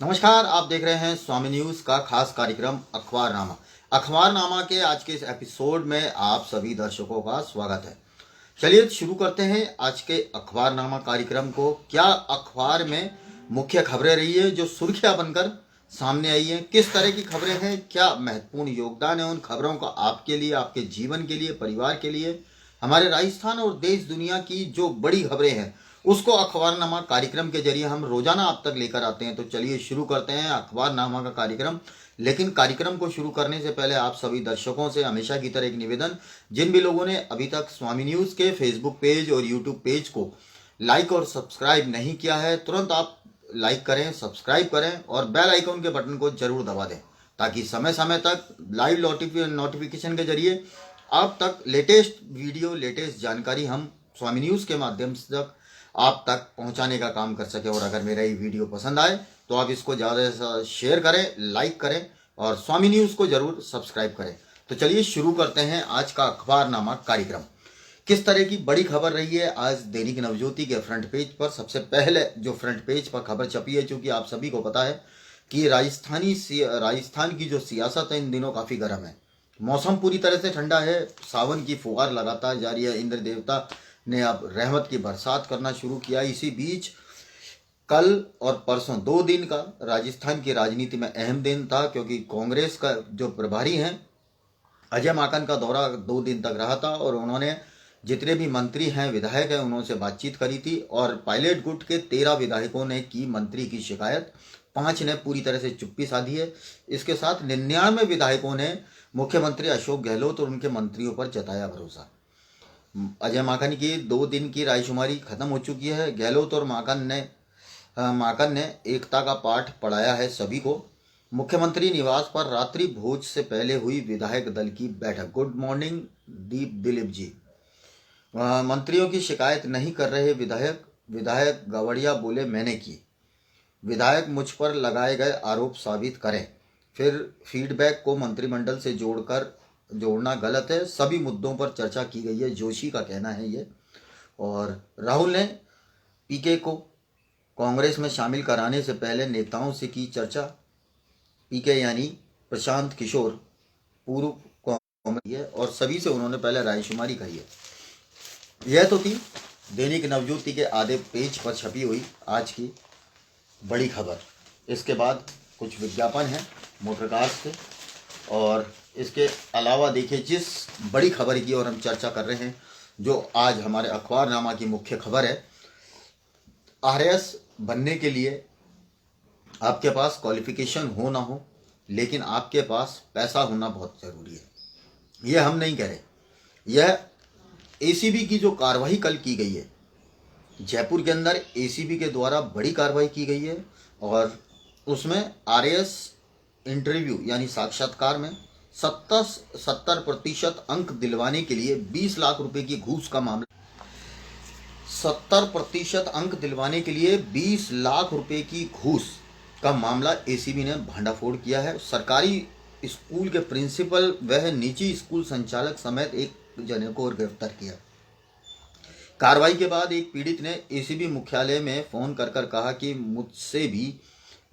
नमस्कार, आप देख रहे हैं स्वामी न्यूज का खास कार्यक्रम अखबारनामा। अखबारनामा के आज के इस एपिसोड में आप सभी दर्शकों का स्वागत है। चलिए शुरू करते हैं आज के अखबारनामा कार्यक्रम को। क्या अखबार में मुख्य खबरें रही है जो सुर्खियां बनकर सामने आई हैं, किस तरह की खबरें हैं, क्या महत्वपूर्ण योगदान है उन खबरों का आपके लिए, आपके जीवन के लिए, परिवार के लिए, हमारे राजस्थान और देश दुनिया की जो बड़ी खबरें हैं उसको अखबारनामा कार्यक्रम के जरिए हम रोजाना आप तक लेकर आते हैं। तो चलिए शुरू करते हैं अखबारनामा का कार्यक्रम। लेकिन कार्यक्रम को शुरू करने से पहले आप सभी दर्शकों से हमेशा की तरह एक निवेदन, जिन भी लोगों ने अभी तक स्वामी न्यूज के फेसबुक पेज और यूट्यूब पेज को लाइक और सब्सक्राइब नहीं किया है, तुरंत आप लाइक करें, सब्सक्राइब करें और बेल आइकन के बटन को जरूर दबा दें, ताकि समय समय तक लाइव नोटिफिकेशन के जरिए आप तक लेटेस्ट वीडियो, लेटेस्ट जानकारी हम स्वामी न्यूज के माध्यम से तक आप तक पहुंचाने का काम कर सके। और अगर मेरा ये वीडियो पसंद आए तो आप इसको ज़्यादा से शेयर करें, लाइक करें और स्वामी न्यूज़ को जरूर सब्सक्राइब करें। तो चलिए शुरू करते हैं आज का अखबारनामा कार्यक्रम। किस तरह की बड़ी खबर रही है आज दैनिक नवज्योति के फ्रंट पेज पर। सबसे पहले जो फ्रंट पेज पर खबर छपी है, चूंकि आप सभी को पता है कि राजस्थान की जो सियासत है इन दिनों काफ़ी गर्म है। मौसम पूरी तरह से ठंडा है, सावन की फुहार लगातार जारी है, इंद्र देवता ने अब रहमत की बरसात करना शुरू किया। इसी बीच कल और परसों 2 दिन का राजस्थान की राजनीति में अहम दिन था, क्योंकि कांग्रेस का जो प्रभारी हैं अजय माकन का दौरा 2 दिन तक रहा था और उन्होंने जितने भी मंत्री हैं, विधायक हैं, उनसे बातचीत करी थी और पायलट गुट के 13 विधायकों ने की मंत्री की शिकायत, 5 ने पूरी तरह से चुप्पी साधी है। इसके साथ 99 विधायकों ने मुख्यमंत्री अशोक गहलोत और उनके मंत्रियों पर जताया भरोसा। अजय माकन की 2 दिन की रायशुमारी खत्म हो चुकी है। गहलोत और माकन ने एकता का पाठ पढ़ाया है सभी को। मुख्यमंत्री निवास पर रात्रि भोज से पहले हुई विधायक दल की बैठक। गुड मॉर्निंग दीप दिलीप जी। मंत्रियों की शिकायत नहीं कर रहे विधायक गवड़िया बोले मैंने की। विधायक मुझ पर लगाए गए आरोप साबित करें, फिर फीडबैक को मंत्रिमंडल से जोड़ना गलत है। सभी मुद्दों पर चर्चा की गई है, जोशी का कहना है ये। और राहुल ने पीके को कांग्रेस में शामिल कराने से पहले नेताओं से की चर्चा। पीके यानी प्रशांत किशोर पूर्व कांग्रेस है और सभी से उन्होंने पहले रायशुमारी करी है। यह तो थी दैनिक नवज्योति के आधे पेज पर छपी हुई आज की बड़ी खबर। इसके बाद कुछ विज्ञापन है मोटरकार्स के, और इसके अलावा देखिए जिस बड़ी खबर की और हम चर्चा कर रहे हैं, जो आज हमारे अखबारनामा की मुख्य खबर है, आरएएस बनने के लिए आपके पास क्वालिफिकेशन हो ना हो, लेकिन आपके पास पैसा होना बहुत ज़रूरी है। यह हम नहीं कह रहे। यह एसीबी की जो कार्रवाई कल की गई है, जयपुर के अंदर एसीबी के द्वारा बड़ी कार्रवाई की गई है और उसमें आरएएस इंटरव्यू यानी साक्षात्कार में 70% अंक दिलवाने के लिए 20 लाख रुपए की घूस का मामला। 70% अंक दिलवाने के लिए 20 लाख रुपए की घूस का मामला एसीबी ने भांडाफोड़ किया है। सरकारी स्कूल के प्रिंसिपल वह निजी स्कूल संचालक समेत एक जने को और गिरफ्तार किया। कार्रवाई के बाद एक पीड़ित ने एसीबी मुख्यालय में फोन कर कहा कि मुझसे भी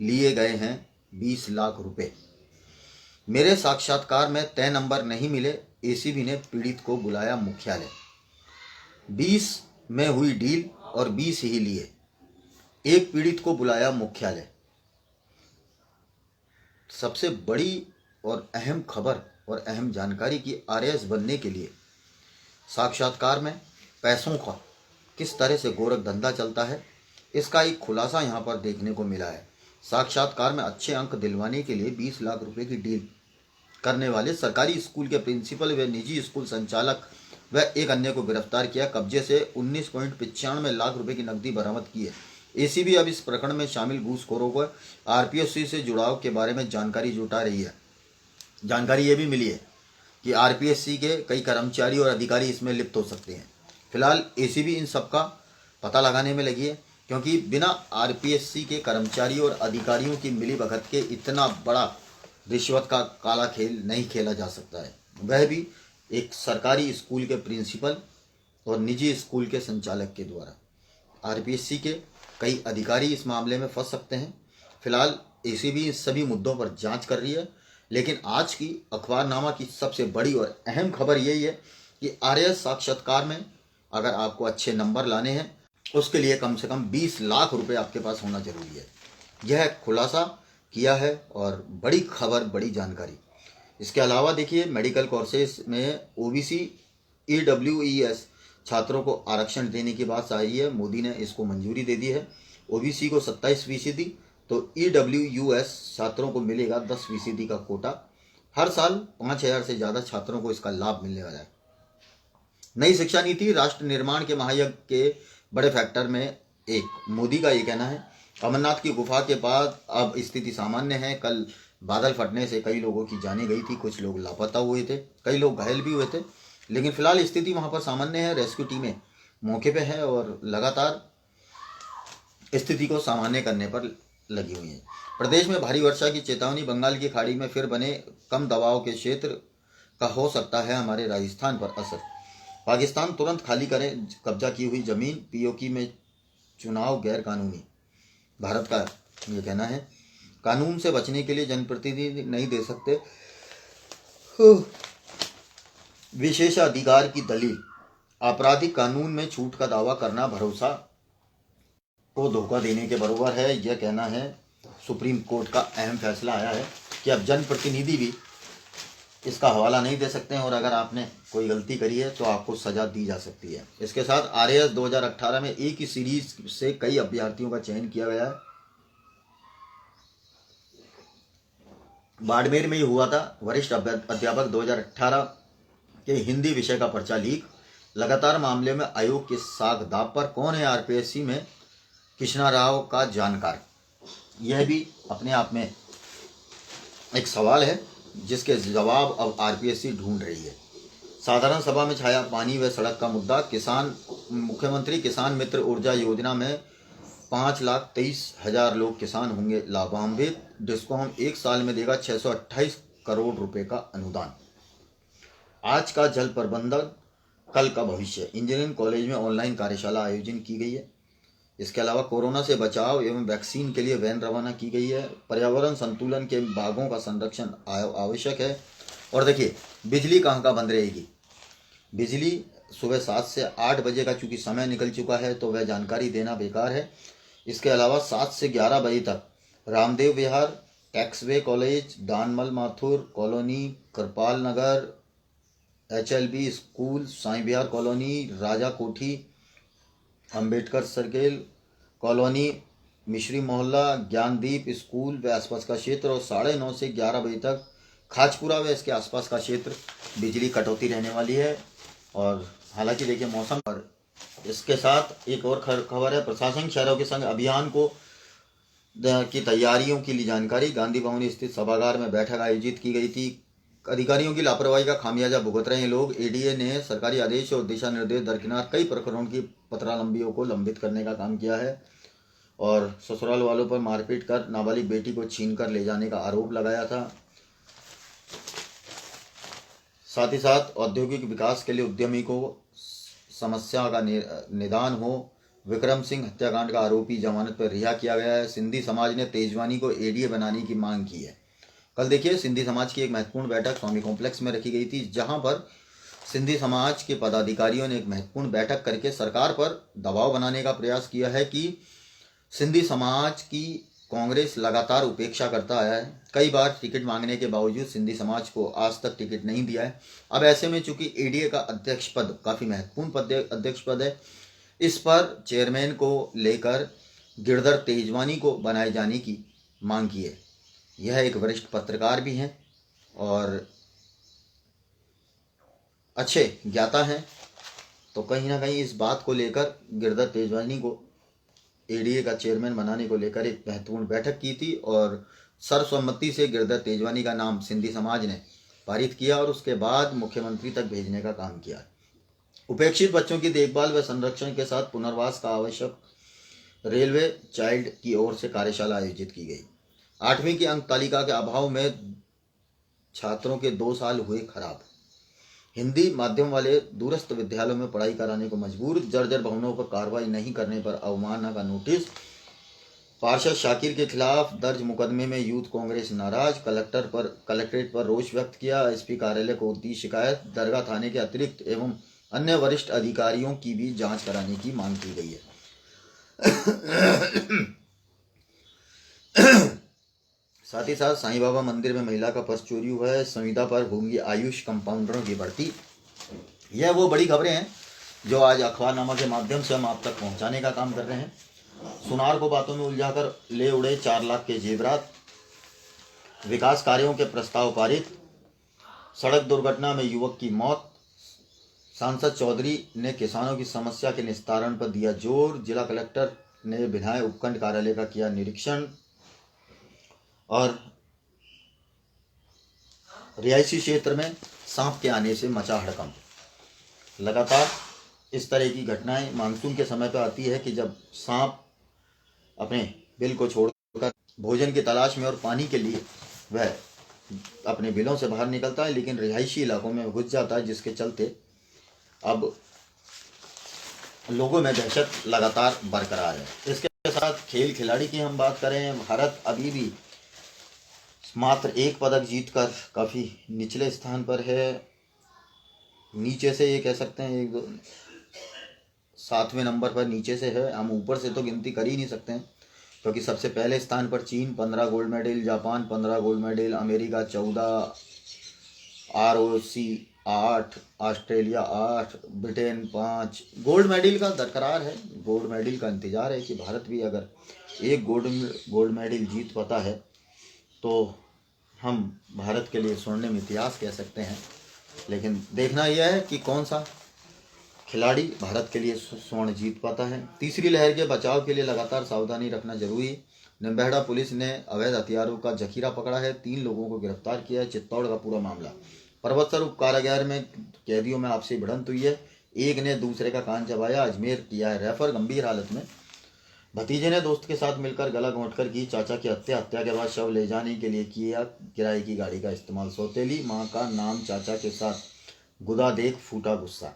लिए गए हैं 20 लाख रुपए, मेरे साक्षात्कार में तय नंबर नहीं मिले। एसीबी ने पीड़ित को बुलाया मुख्यालय, 20 में हुई डील और 20 ही लिए। एक पीड़ित को बुलाया मुख्यालय। सबसे बड़ी और अहम खबर और अहम जानकारी की आरएएस बनने के लिए साक्षात्कार में पैसों का किस तरह से गोरख धंधा चलता है, इसका एक खुलासा यहाँ पर देखने को मिला है। साक्षात्कार में अच्छे अंक दिलवाने के लिए 20 लाख रुपए की डील करने वाले सरकारी स्कूल के प्रिंसिपल व निजी स्कूल संचालक व एक अन्य को गिरफ्तार किया। कब्जे से 19.95 लाख रुपए की नकदी बरामद की है। एसीबी अब इस प्रकरण में शामिल घूसखोरों को आरपीएससी से जुड़ाव के बारे में जानकारी जुटा रही है। जानकारी ये भी मिली है कि आरपीएससी के कई कर्मचारी और अधिकारी इसमें लिप्त हो सकते हैं। फिलहाल एसीबी इन सब का पता लगाने में लगी है, क्योंकि बिना आरपीएससी के कर्मचारी और अधिकारियों की मिलीभगत के इतना बड़ा रिश्वत का काला खेल नहीं खेला जा सकता है, वह भी एक सरकारी स्कूल के प्रिंसिपल और निजी स्कूल के संचालक के द्वारा। आरपीएससी के कई अधिकारी इस मामले में फंस सकते हैं। फिलहाल एसीबी इन सभी मुद्दों पर जांच कर रही है। लेकिन आज की अखबारनामा की सबसे बड़ी और अहम खबर यही है कि आरएएस साक्षात्कार में अगर आपको अच्छे नंबर लाने हैं उसके लिए कम से कम 20 लाख रुपए आपके पास होना जरूरी है। यह खुलासा किया है और बड़ी खबर, बड़ी जानकारी। इसके अलावा देखिए, मेडिकल कोर्सेज में ओबीसी ईडब्ल्यूईएस छात्रों को आरक्षण देने की बात आ रही है। मोदी ने इसको मंजूरी दे दी है। ओबीसी को 27% तो ईडब्ल्यूयूएस छात्रों को मिलेगा 10% का कोटा। हर साल 5,000 से ज़्यादा छात्रों को इसका लाभ मिलने वाला है। नई शिक्षा नीति राष्ट्र निर्माण के महायज्ञ के बड़े फैक्टर में एक। मोदी का ये कहना है अमरनाथ की गुफा के बाद अब स्थिति सामान्य है। कल बादल फटने से कई लोगों की जानें गई थी, कुछ लोग लापता हुए थे, कई लोग घायल भी हुए थे, लेकिन फिलहाल स्थिति वहां पर सामान्य है। रेस्क्यू टीमें मौके पे है और लगातार स्थिति को सामान्य करने पर लगी हुई है। प्रदेश में भारी वर्षा की चेतावनी। बंगाल की खाड़ी में फिर बने कम दबाव के क्षेत्र का हो सकता है हमारे राजस्थान पर असर। पाकिस्तान तुरंत खाली करें कब्जा की हुई जमीन। पीओके में चुनाव गैर कानूनी, भारत का ये कहना है। कानून से बचने के लिए जनप्रतिनिधि नहीं दे सकते विशेषाधिकार की दलील। आपराधिक कानून में छूट का दावा करना भरोसा को धोखा देने के बराबर है, यह कहना है। सुप्रीम कोर्ट का अहम फैसला आया है कि अब जनप्रतिनिधि भी इसका हवाला नहीं दे सकते हैं और अगर आपने कोई गलती करी है तो आपको सजा दी जा सकती है। इसके साथ आरएएस 2018 में एक ही सीरीज से कई अभ्यर्थियों का चयन किया गया है। बाड़मेर में ही हुआ था। वरिष्ठ अध्यापक 2018 के हिंदी विषय का पर्चा लीक। लगातार मामले में आयोग के साख दाव पर। कौन है आरपीएससी में कृष्णा राव का जानकार, यह भी अपने आप में एक सवाल है जिसके जवाब अब आरपीएससी ढूंढ रही है। साधारण सभा में छाया पानी व सड़क का मुद्दा। किसान मुख्यमंत्री किसान मित्र ऊर्जा योजना में 5,23,000 लोग किसान होंगे लाभान्वित। डिस्कॉम एक साल में देगा 628 करोड़ रुपए का अनुदान। आज का जल प्रबंधन, कल का भविष्य। इंजीनियरिंग कॉलेज में ऑनलाइन कार्यशाला आयोजन की गई है। इसके अलावा कोरोना से बचाव एवं वैक्सीन के लिए वैन रवाना की गई है। पर्यावरण संतुलन के बागों का संरक्षण आवश्यक है। और देखिए, बिजली कहाँ कहाँ बंद रहेगी। बिजली सुबह 7 से 8 बजे का चूंकि समय निकल चुका है तो वह जानकारी देना बेकार है। इसके अलावा 7 से 11 बजे तक रामदेव विहार, टैक्सवे कॉलेज, दानमल माथुर कॉलोनी, कृपाल नगर, एचएलबी स्कूल, साईं विहार कॉलोनी, राजा कोठी, अंबेडकर सर्किल कॉलोनी, मिश्री मोहल्ला, ज्ञानदीप स्कूल व आसपास का क्षेत्र और 9:30 से 11 बजे तक खाजपुरा व इसके आसपास का क्षेत्र बिजली कटौती रहने वाली है। और हालांकि देखिए मौसम पर। इसके साथ एक और खबर है, प्रशासनिक शहरों के संग अभियान को की तैयारियों की ली जानकारी। गांधी भवन स्थित सभागार में बैठक आयोजित की गई थी। अधिकारियों की लापरवाही का खामियाजा भुगत रहे हैं लोग। एडीए ने सरकारी आदेश और दिशा निर्देश दरकिनार कई प्रकरणों की पत्रालंबियों को लंबित करने का काम किया है और ससुराल वालों पर मारपीट कर नाबालिग बेटी को छीनकर ले जाने का आरोप लगाया था। साथ ही साथ औद्योगिक विकास के लिए उद्यमी को समस्या का निदान हो। विक्रम सिंह हत्याकांड का आरोपी जमानत पर रिहा किया गया है। सिंधी समाज ने तेजवानी को एडीए बनाने की मांग की है। कल देखिए, सिंधी समाज की एक महत्वपूर्ण बैठक स्वामी कॉम्प्लेक्स में रखी गई थी, जहां पर सिंधी समाज के पदाधिकारियों ने एक महत्वपूर्ण बैठक करके सरकार पर दबाव बनाने का प्रयास किया है कि सिंधी समाज की कांग्रेस लगातार उपेक्षा करता है। कई बार टिकट मांगने के बावजूद सिंधी समाज को आज तक टिकट नहीं दिया है। अब ऐसे में चूंकि एडीए का अध्यक्ष पद काफ़ी महत्वपूर्ण अध्यक्ष पद है, इस पर चेयरमैन को लेकर गिरधर तेजवानी को बनाए जाने की मांग की है। यह एक वरिष्ठ पत्रकार भी हैं और अच्छे ज्ञाता हैं, तो कहीं ना कहीं इस बात को लेकर गिरधर तेजवानी को एडीए का चेयरमैन बनाने को लेकर एक महत्वपूर्ण बैठक की थी और सर्वसम्मति से गिरधर तेजवानी का नाम सिंधी समाज ने पारित किया और उसके बाद मुख्यमंत्री तक भेजने का काम किया। उपेक्षित बच्चों की देखभाल व संरक्षण के साथ पुनर्वास का आवश्यक। रेलवे चाइल्ड की ओर से कार्यशाला आयोजित की गई। 8वीं की अंक तालिका के अभाव में छात्रों के 2 साल हुए खराब। हिंदी माध्यम वाले दूरस्थ विद्यालयों में पढ़ाई कराने को मजबूर। जर्जर भवनों पर कार्रवाई नहीं करने पर अवमानना का नोटिस। पार्षद शाकिर के खिलाफ दर्ज मुकदमे में यूथ कांग्रेस नाराज, कलेक्ट्रेट पर रोष व्यक्त किया। एसपी कार्यालय को दी शिकायत। दरगाह थाने के अतिरिक्त एवं अन्य वरिष्ठ अधिकारियों की भी जांच कराने की मांग की गई है। साथ ही साथ साईं बाबा मंदिर में महिला का पर्स चोरी हुआ है। संविदा पर होंगी आयुष कंपाउंडरों की भर्ती। यह वो बड़ी खबरें हैं जो आज अखबारनामा के माध्यम से हम आप तक पहुंचाने का काम कर रहे हैं। सुनार को बातों में उलझाकर ले उड़े 4 लाख के जेवरात। विकास कार्यों के प्रस्ताव पारित। सड़क दुर्घटना में युवक की मौत। सांसद चौधरी ने किसानों की समस्या के निस्तारण पर दिया जोर। जिला कलेक्टर ने विधायक उपखंड कार्यालय का किया निरीक्षण। और रिहायशी क्षेत्र में सांप के आने से मचा हड़कंप। लगातार इस तरह की घटनाएं मानसून के समय पर आती है कि जब सांप अपने बिल को छोड़कर भोजन की तलाश में और पानी के लिए वह अपने बिलों से बाहर निकलता है, लेकिन रिहायशी इलाकों में घुस जाता है, जिसके चलते अब लोगों में दहशत लगातार बरकरार है। इसके साथ खेल खिलाड़ी की हम बात करें, भारत अभी भी मात्र 1 पदक जीतकर काफ़ी निचले स्थान पर है। नीचे से ये कह सकते हैं 1 2 7वें नंबर पर नीचे से है। हम ऊपर से तो गिनती कर ही नहीं सकते हैं, क्योंकि सबसे पहले स्थान पर चीन 15 gold medal, Japan 15 gold medal, America 14, ROC 8, Australia 8, Britain 5 gold medal का दरकरार है। गोल्ड मेडल का इंतजार है कि भारत भी अगर एक गोल्ड मेडल जीत पाता है तो हम भारत के लिए स्वर्णिम इतिहास कह सकते हैं। लेकिन देखना यह है कि कौन सा खिलाड़ी भारत के लिए स्वर्ण जीत पाता है। तीसरी लहर के बचाव के लिए लगातार सावधानी रखना जरूरी है। निम्बेहड़ा पुलिस ने अवैध हथियारों का जखीरा पकड़ा है। 3 लोगों को गिरफ्तार किया है। चित्तौड़ का पूरा मामला। पर्वतसर उप कारागार में कैदियों में आपसी भिड़ंत हुई है। एक ने दूसरे का कान चबाया। अजमेर किया है रेफर गंभीर हालत में। भतीजे ने दोस्त के साथ मिलकर गला घोंटकर की चाचा की हत्या। हत्या के बाद शव ले जाने के लिए किया किराए की गाड़ी का इस्तेमाल। सौतेली मां का नाम चाचा के साथ गुदा देख फूटा गुस्सा।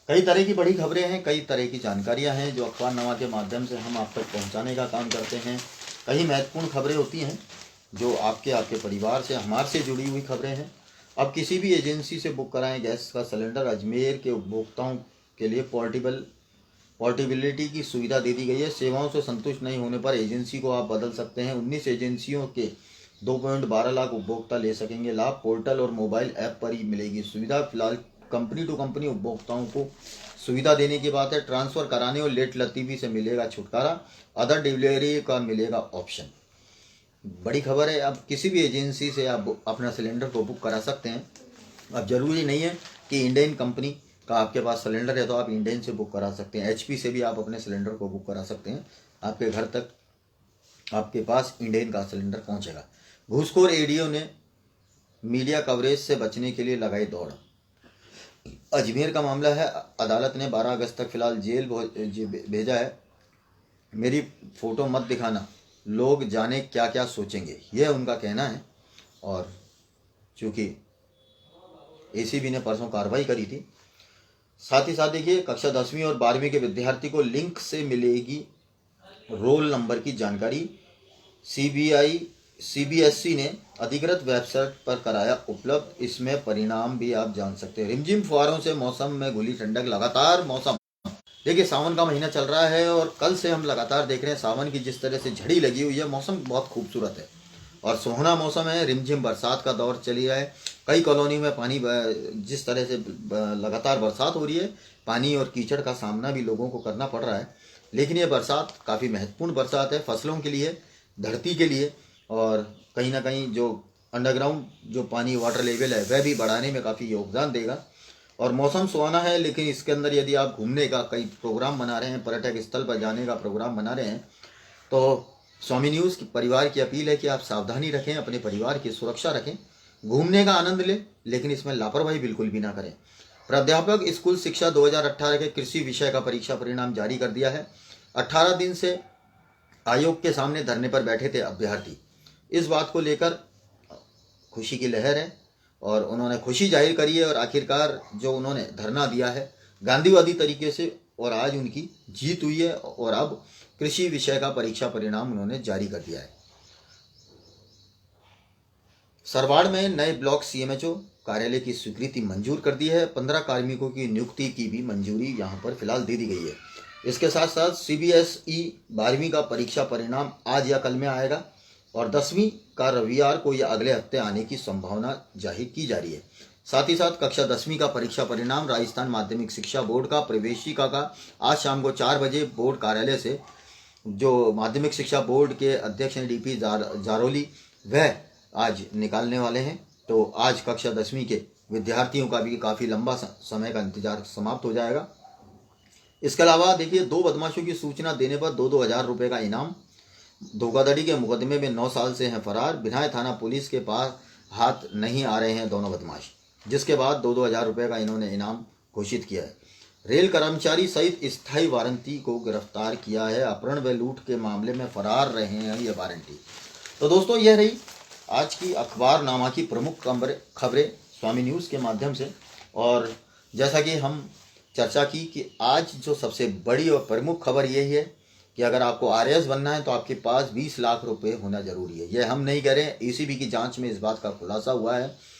कई तरह की बड़ी खबरें हैं, कई तरह की जानकारियां हैं जो अखबारनामा के माध्यम से हम आप तक पहुंचाने का काम करते हैं। कई महत्वपूर्ण खबरें होती हैं जो आपके परिवार से हमारे से जुड़ी हुई खबरें हैं। अब किसी भी एजेंसी से बुक कराएं गैस का सिलेंडर। अजमेर के उपभोक्ताओं के लिए पोर्टेबिलिटी की सुविधा दे दी गई है। सेवाओं से संतुष्ट नहीं होने पर एजेंसी को आप बदल सकते हैं। 19 एजेंसियों के 2.12 लाख उपभोक्ता ले सकेंगे लाभ। पोर्टल और मोबाइल ऐप पर ही मिलेगी सुविधा। फिलहाल कंपनी टू कंपनी उपभोक्ताओं को सुविधा देने की बात है। ट्रांसफर कराने और लेट लतीफ़ी से मिलेगा छुटकारा। अदर डिलीवरी का मिलेगा ऑप्शन। बड़ी खबर है। अब किसी भी एजेंसी से आप अपना सिलेंडर को बुक करा सकते हैं। अब जरूरी नहीं है कि इंडियन कंपनी का आपके पास सिलेंडर है तो आप इंडियन से बुक करा सकते हैं। HP से भी आप अपने सिलेंडर को बुक करा सकते हैं। आपके घर तक आपके पास इंडियन का सिलेंडर पहुंचेगा। घूसखोर ADO ने मीडिया कवरेज से बचने के लिए लगाई दौड़। अजमेर का मामला है। अदालत ने 12 अगस्त तक फिलहाल जेल भेजा है। मेरी फोटो मत दिखाना, लोग जाने क्या क्या सोचेंगे, यह उनका कहना है। और चूंकि ACB ने परसों कार्रवाई करी थी। साथ ही साथ देखिए, कक्षा 10वीं और 12वीं के विद्यार्थी को लिंक से मिलेगी रोल नंबर की जानकारी। CBSE ने अधिकृत वेबसाइट पर कराया उपलब्ध। इसमें परिणाम भी आप जान सकते हैं। रिमझिम फुहारों से मौसम में घुली ठंडक। लगातार मौसम देखिए, सावन का महीना चल रहा है और कल से हम लगातार देख रहे हैं सावन की जिस तरह से झड़ी लगी हुई है। मौसम बहुत खूबसूरत है और सुहाना मौसम है। रिमझिम बरसात का दौर चली है। कई कॉलोनी में पानी, जिस तरह से लगातार बरसात हो रही है, पानी और कीचड़ का सामना भी लोगों को करना पड़ रहा है। लेकिन ये बरसात काफ़ी महत्वपूर्ण बरसात है फसलों के लिए, धरती के लिए, और कहीं ना कहीं जो अंडरग्राउंड जो पानी वाटर लेवल है वह भी बढ़ाने में काफ़ी योगदान देगा। और मौसम सुहाना है, लेकिन इसके अंदर यदि आप घूमने का कई प्रोग्राम बना रहे हैं, पर्यटक स्थल पर जाने का प्रोग्राम बना रहे हैं, तो स्वामी न्यूज़ की परिवार की अपील है कि आप सावधानी रखें, अपने परिवार की सुरक्षा रखें, घूमने का आनंद लें, लेकिन इसमें लापरवाही बिल्कुल भी ना करें। प्राध्यापक स्कूल शिक्षा 2018 के कृषि विषय का परीक्षा परिणाम जारी कर दिया है। 18 दिन से आयोग के सामने धरने पर बैठे थे अभ्यर्थी। इस बात को लेकर खुशी की लहर है और उन्होंने खुशी जाहिर करी है। और आखिरकार जो उन्होंने धरना दिया है गांधीवादी तरीके से, और आज उनकी जीत हुई है और अब कृषि विषय का परीक्षा परिणाम उन्होंने जारी कर दिया है। सरवाड़ में नए ब्लॉक सीएमएचओ कार्यालय की स्वीकृति मंजूर कर दी है। 15 कार्मिकों की नियुक्ति की भी मंजूरी यहां पर फिलहाल दे दी गई है। इसके साथ साथ सीबीएसई 12वीं का परीक्षा परिणाम आज या कल में आएगा और 10वीं का रविवार को या अगले हफ्ते आने की संभावना जाहिर की जा रही है। साथ ही साथ कक्षा 10वीं का परीक्षा परिणाम राजस्थान माध्यमिक शिक्षा बोर्ड का प्रवेशिका का आज शाम को 4 बजे बोर्ड कार्यालय से जो माध्यमिक शिक्षा बोर्ड के अध्यक्ष हैं डीपी जारोली वह आज निकालने वाले हैं। तो आज कक्षा 10वीं के विद्यार्थियों का भी काफ़ी लंबा समय का इंतजार समाप्त हो जाएगा। इसके अलावा देखिए 2 बदमाशों की सूचना देने पर 2-2 हज़ार रुपये का इनाम। धोखाधड़ी के मुकदमे में 9 साल से हैं फरार। भिनाय थाना पुलिस के पास हाथ नहीं आ रहे हैं दोनों बदमाश, जिसके बाद 2-2 हज़ार रुपये का इन्होंने इनाम घोषित किया है। रेल कर्मचारी सहित स्थायी वारंटी को गिरफ्तार किया है। अपहरण व लूट के मामले में फरार रहे हैं ये वारंटी। तो दोस्तों यह रही आज की अखबारनामा की प्रमुख खबरें स्वामी न्यूज़ के माध्यम से। और जैसा कि हम चर्चा की कि आज जो सबसे बड़ी और प्रमुख खबर यही है कि अगर आपको आरएएस बनना है तो आपके पास 20 लाख रुपए होना जरूरी है। यह हम नहीं कह रहे हैं, एसीबी की जांच में इस बात का खुलासा हुआ है।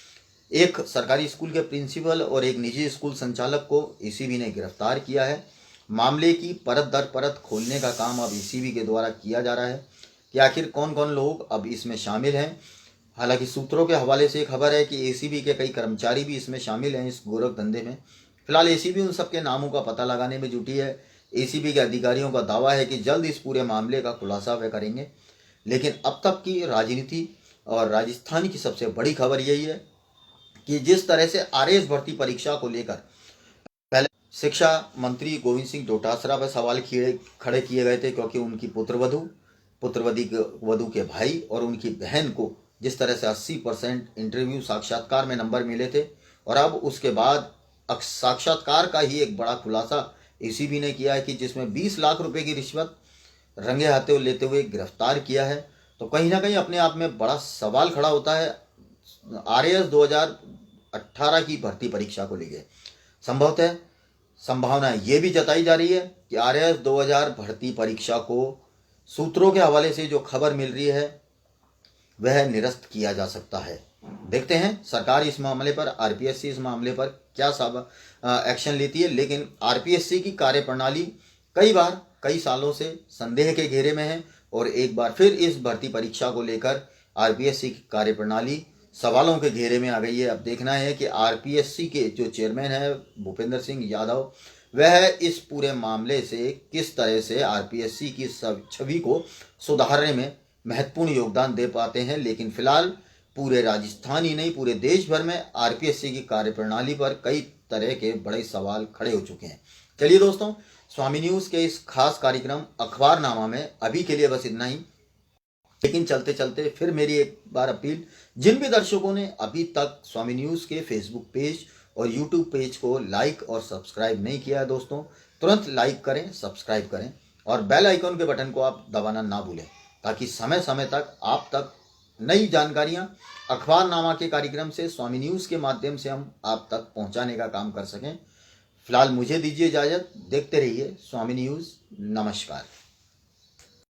एक सरकारी स्कूल के प्रिंसिपल और एक निजी स्कूल संचालक को एसीबी ने गिरफ्तार किया है। मामले की परत दर परत खोलने का काम अब एसीबी के द्वारा किया जा रहा है कि आखिर कौन कौन लोग अब इसमें शामिल हैं। हालांकि सूत्रों के हवाले से खबर है कि एसीबी के कई कर्मचारी भी इसमें शामिल हैं इस गोरख धंधे में। फिलहाल एसीबी उन सबके नामों का पता लगाने में जुटी है। एसीबी के अधिकारियों का दावा है कि जल्द इस पूरे मामले का खुलासा वे करेंगे। लेकिन अब तक की राजनीति और राजस्थान की सबसे बड़ी खबर यही है कि जिस तरह से आरएएस भर्ती परीक्षा को लेकर पहले शिक्षा मंत्री गोविंद सिंह डोटासरा पर सवाल खड़े किए गए थे, क्योंकि उनकी पुत्रवधू के भाई और उनकी बहन को जिस तरह से 80% इंटरव्यू साक्षात्कार में नंबर मिले थे, और अब उसके बाद साक्षात्कार का ही एक बड़ा खुलासा एसीबी ने किया है कि जिसमें 20 लाख रुपए की रिश्वत रंगे हाथों लेते हुए गिरफ्तार किया है। तो कहीं ना कहीं अपने आप में बड़ा सवाल खड़ा होता है आरएएस 2018 की भर्ती परीक्षा को लेकर। संभवतः संभावना ये भी जताई जा रही है कि आरएएस 2000 भर्ती परीक्षा को सूत्रों के हवाले से जो खबर मिल रही है वह निरस्त किया जा सकता है। देखते हैं सरकार इस मामले पर, आरपीएससी इस मामले पर क्या एक्शन लेती है। लेकिन आरपीएससी की कार्यप्रणाली कई सालों से संदेह के घेरे में है और एक बार फिर इस भर्ती परीक्षा को लेकर आरपीएससी की कार्यप्रणाली सवालों के घेरे में आ गई है। अब देखना है कि आरपीएससी के जो चेयरमैन है भूपेंद्र सिंह यादव वह इस पूरे मामले से किस तरह से आरपीएससी की छवि को सुधारने में महत्वपूर्ण योगदान दे पाते हैं। लेकिन फिलहाल पूरे राजस्थान ही नहीं पूरे देश भर में आरपीएससी की कार्यप्रणाली पर कई तरह के बड़े सवाल खड़े हो चुके हैं। चलिए दोस्तों, स्वामी न्यूज़ के इस खास कार्यक्रम अखबारनामा में अभी के लिए बस इतना ही। लेकिन चलते चलते फिर मेरी एक बार अपील, जिन भी दर्शकों ने अभी तक स्वामी न्यूज़ के फेसबुक पेज और यूट्यूब पेज को लाइक और सब्सक्राइब नहीं किया है दोस्तों, तुरंत लाइक करें, सब्सक्राइब करें और बेल आइकन के बटन को आप दबाना ना भूलें, ताकि समय समय तक आप तक नई जानकारियां अखबारनामा के कार्यक्रम से स्वामी न्यूज़ के माध्यम से हम आप तक पहुंचाने का काम कर सकें। फिलहाल मुझे दीजिए इजाज़त, देखते रहिए स्वामी न्यूज़। नमस्कार।